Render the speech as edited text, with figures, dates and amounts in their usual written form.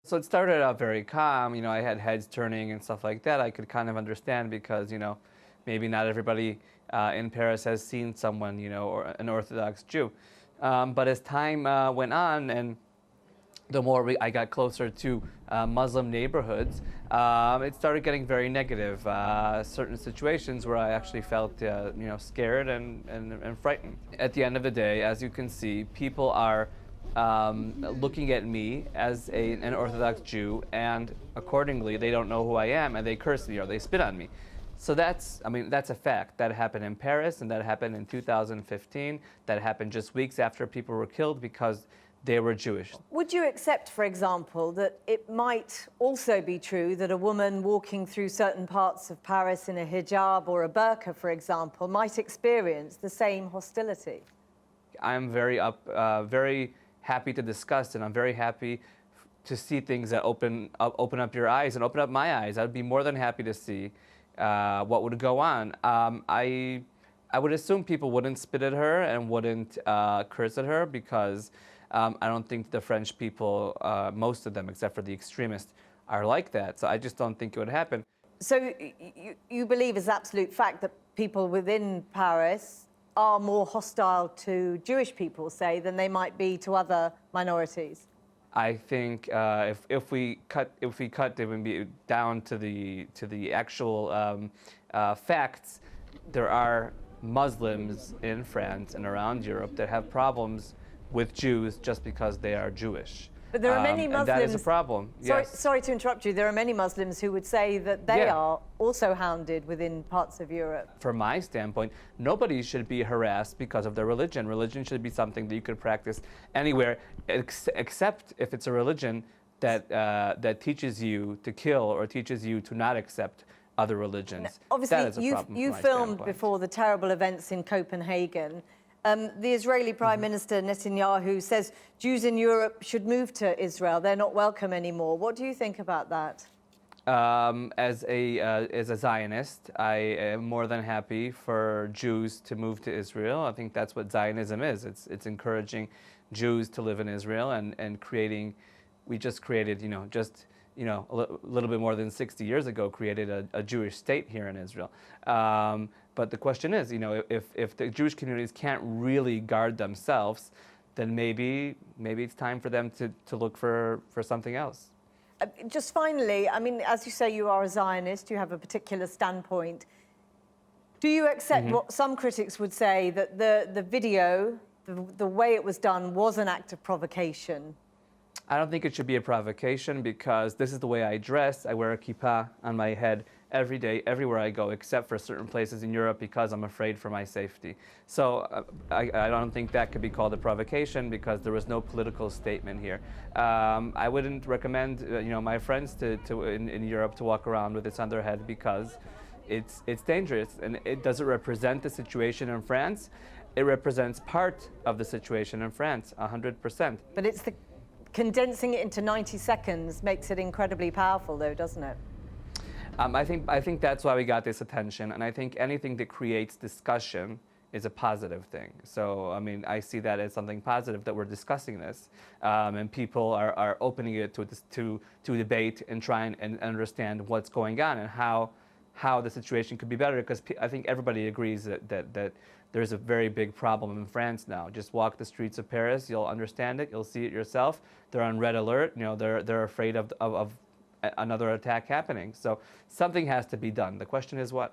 So it started out very calm. I had heads turning and stuff like that. I could kind of understand because, maybe not everybody in Paris has seen someone, or an Orthodox Jew. But as time went on and the more I got closer to Muslim neighborhoods, it started getting very negative. Certain situations where I actually felt, scared and frightened. At the end of the day, as you can see, people are looking at me as an Orthodox Jew, and accordingly, they don't know who I am, and they curse me or they spit on me. So that's a fact. That happened in Paris, and that happened in 2015. That happened just weeks after people were killed because they were Jewish. Would you accept, for example, that it might also be true that a woman walking through certain parts of Paris in a hijab or a burqa, for example, might experience the same hostility? I'm very happy to discuss, and I'm very happy to see things that open up your eyes and open up my eyes. I'd be more than happy to see what would go on. I would assume people wouldn't spit at her and wouldn't curse at her because I don't think the French people, most of them, except for the extremists, are like that. So I just don't think it would happen. So you believe as absolute fact that people within Paris are more hostile to Jewish people, say, than they might be to other minorities? I think if we cut it would be down to the actual facts, there are Muslims in France and around Europe that have problems with Jews just because they are Jewish. But there are many Muslims. And that is a problem. Sorry to interrupt you. There are many Muslims who would say that they are also hounded within parts of Europe. From my standpoint, nobody should be harassed because of their religion. Religion should be something that you could practice anywhere, except if it's a religion that teaches you to kill or teaches you to not accept other religions. Obviously, that is a problem you from my filmed standpoint. before the terrible events in Copenhagen. The Israeli Prime Minister Netanyahu says Jews in Europe should move to Israel. They're not welcome anymore. What do you think about that? As a Zionist, I am more than happy for Jews to move to Israel. I think that's what Zionism is. It's encouraging Jews to live in Israel and creating. We just created, a little bit more than 60 years ago, created a Jewish state here in Israel. But the question is, if the Jewish communities can't really guard themselves, then maybe it's time for them to look for something else. Just finally, as you say, you are a Zionist, you have a particular standpoint. Do you accept what some critics would say, that the video, the way it was done, was an act of provocation? I don't think it should be a provocation because this is the way I dress. I wear a kippah on my head every day, everywhere I go, except for certain places in Europe because I'm afraid for my safety. So I don't think that could be called a provocation because there was no political statement here. I wouldn't recommend my friends in Europe to walk around with this on their head because it's dangerous, and it doesn't represent the situation in France. It represents part of the situation in France, 100%. But it's condensing it into 90 seconds makes it incredibly powerful, though, doesn't it? I think that's why we got this attention, and I think anything that creates discussion is a positive thing. So, I see that as something positive that we're discussing this, and people are opening it to debate and try and understand what's going on and how the situation could be better. Because I think everybody agrees that there's a very big problem in France now. Just walk the streets of Paris, you'll understand it, you'll see it yourself. They're on red alert. They're afraid of another attack happening. So something has to be done. The question is what?